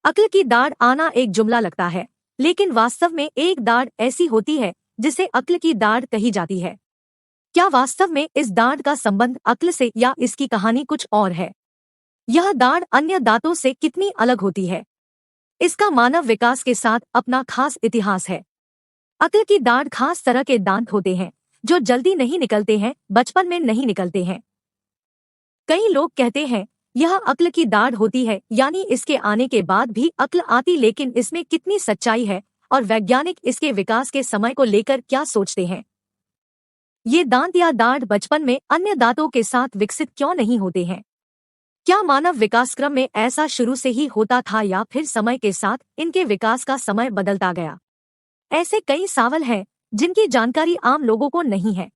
अक्ल की दाढ़ आना एक जुमला लगता है, लेकिन वास्तव में एक दाढ़ ऐसी होती है जिसे अक्ल की दाढ़ कही जाती है। क्या वास्तव में इस दाढ़ का संबंध अक्ल से या इसकी कहानी कुछ और है? यह दाढ़ अन्य दांतों से कितनी अलग होती है? इसका मानव विकास के साथ अपना खास इतिहास है। अक्ल की दाढ़ खास तरह के दांत होते हैं जो जल्दी नहीं निकलते हैं, बचपन में नहीं निकलते हैं। कई लोग कहते हैं यह अक्ल की दाढ़ होती है, यानी इसके आने के बाद भी अक्ल आती, लेकिन इसमें कितनी सच्चाई है और वैज्ञानिक इसके विकास के समय को लेकर क्या सोचते हैं? ये दांत या दाढ़ बचपन में अन्य दांतों के साथ विकसित क्यों नहीं होते हैं? क्या मानव विकास क्रम में ऐसा शुरू से ही होता था या फिर समय के साथ इनके विकास का समय बदलता गया? ऐसे कई सवाल हैं जिनकी जानकारी आम लोगों को नहीं है।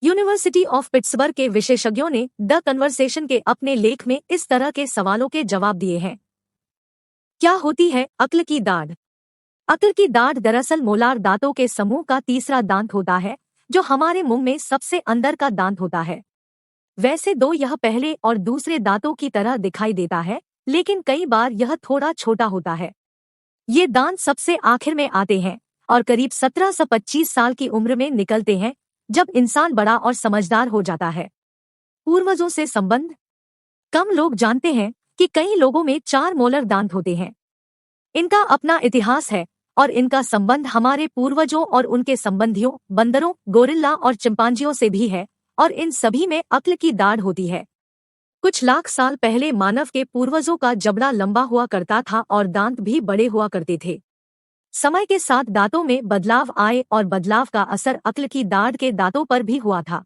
यूनिवर्सिटी ऑफ पिट्सबर्ग के विशेषज्ञों ने द कन्वर्सेशन के अपने लेख में इस तरह के सवालों के जवाब दिए हैं। क्या होती है अक्ल की दाढ़? अक्ल की दाढ़ दरअसल मोलार दांतों के समूह का तीसरा दांत होता है, जो हमारे मुंह में सबसे अंदर का दांत होता है। वैसे दो यह पहले और दूसरे दांतों की तरह दिखाई देता है, लेकिन कई बार यह थोड़ा छोटा होता है। ये दांत सबसे आखिर में आते हैं और करीब 17 से 25 साल की उम्र में निकलते हैं, जब इंसान बड़ा और समझदार हो जाता है। पूर्वजों से संबंध। कम लोग जानते हैं कि कई लोगों में 4 मोलर दांत होते हैं। इनका अपना इतिहास है और इनका संबंध हमारे पूर्वजों और उनके संबंधियों, बंदरों, गोरिल्ला और चिंपांजियों से भी है, और इन सभी में अक्ल की दाढ़ होती है। कुछ लाख साल पहले मानव के पूर्वजों का जबड़ा लंबा हुआ करता था और दांत भी बड़े हुआ करते थे। समय के साथ दांतों में बदलाव आए और बदलाव का असर अक्ल की दाढ़ के दांतों पर भी हुआ था।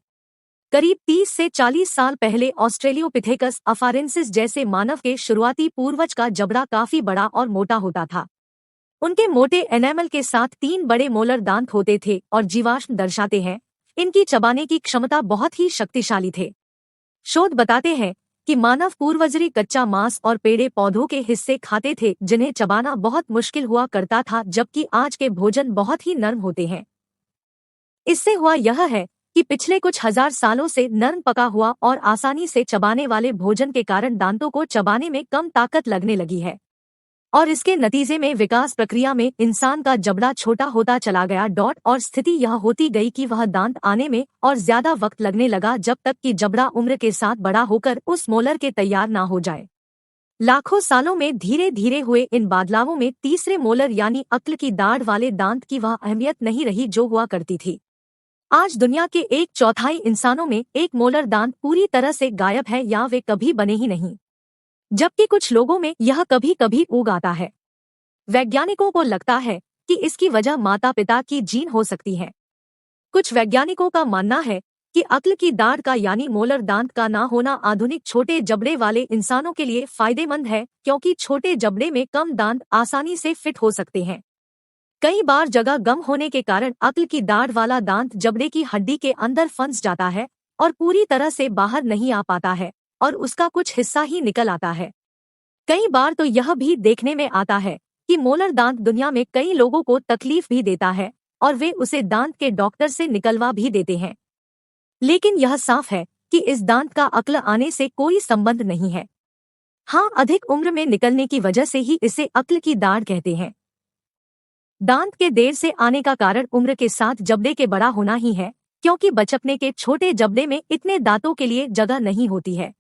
करीब 30 से 40 साल पहले ऑस्ट्रेलियोपिथेकस अफारेंसिस जैसे मानव के शुरुआती पूर्वज का जबड़ा काफी बड़ा और मोटा होता था। उनके मोटे एनेमल के साथ 3 बड़े मोलर दांत होते थे और जीवाश्म दर्शाते हैं इनकी चबाने की क्षमता बहुत ही शक्तिशाली थे। शोध बताते हैं कि मानव पूर्वजरी कच्चा मांस और पेड़े पौधों के हिस्से खाते थे जिन्हें चबाना बहुत मुश्किल हुआ करता था, जबकि आज के भोजन बहुत ही नरम होते हैं। इससे हुआ यह है कि पिछले कुछ हजार सालों से नरम पका हुआ और आसानी से चबाने वाले भोजन के कारण दांतों को चबाने में कम ताकत लगने लगी है, और इसके नतीजे में विकास प्रक्रिया में इंसान का जबड़ा छोटा होता चला गया। और स्थिति यह होती गई कि वह दांत आने में और ज्यादा वक्त लगने लगा, जब तक कि जबड़ा उम्र के साथ बड़ा होकर उस मोलर के तैयार ना हो जाए। लाखों सालों में धीरे धीरे हुए इन बदलावों में तीसरे मोलर यानी अक्ल की दाढ़ वाले दांत की वह अहमियत नहीं रही जो हुआ करती थी। आज दुनिया के 1/4 इंसानों में एक मोलर दांत पूरी तरह से गायब है या वे कभी बने ही नहीं, जबकि कुछ लोगों में यह कभी कभी उग आता है। वैज्ञानिकों को लगता है कि इसकी वजह माता पिता की जीन हो सकती है। कुछ वैज्ञानिकों का मानना है कि अक्ल की दाढ़ का यानी मोलर दांत का ना होना आधुनिक छोटे जबड़े वाले इंसानों के लिए फायदेमंद है, क्योंकि छोटे जबड़े में कम दांत आसानी से फिट हो सकते हैं। कई बार जगह कम होने के कारण अक्ल की दाढ़ वाला दांत जबड़े की हड्डी के अंदर फंस जाता है और पूरी तरह से बाहर नहीं आ पाता है और उसका कुछ हिस्सा ही निकल आता है। कई बार तो यह भी देखने में आता है कि मोलर दांत दुनिया में कई लोगों को तकलीफ भी देता है और वे उसे दांत के डॉक्टर से निकलवा भी देते हैं। लेकिन यह साफ है कि इस दांत का अक्ल आने से कोई संबंध नहीं है। हाँ, अधिक उम्र में निकलने की वजह से ही इसे अक्ल की दाढ़ कहते हैं। दांत के देर से आने का कारण उम्र के साथ जबड़े के बड़ा होना ही है, क्योंकि बचपने के छोटे जबड़े में इतने दांतों के लिए जगह नहीं होती है।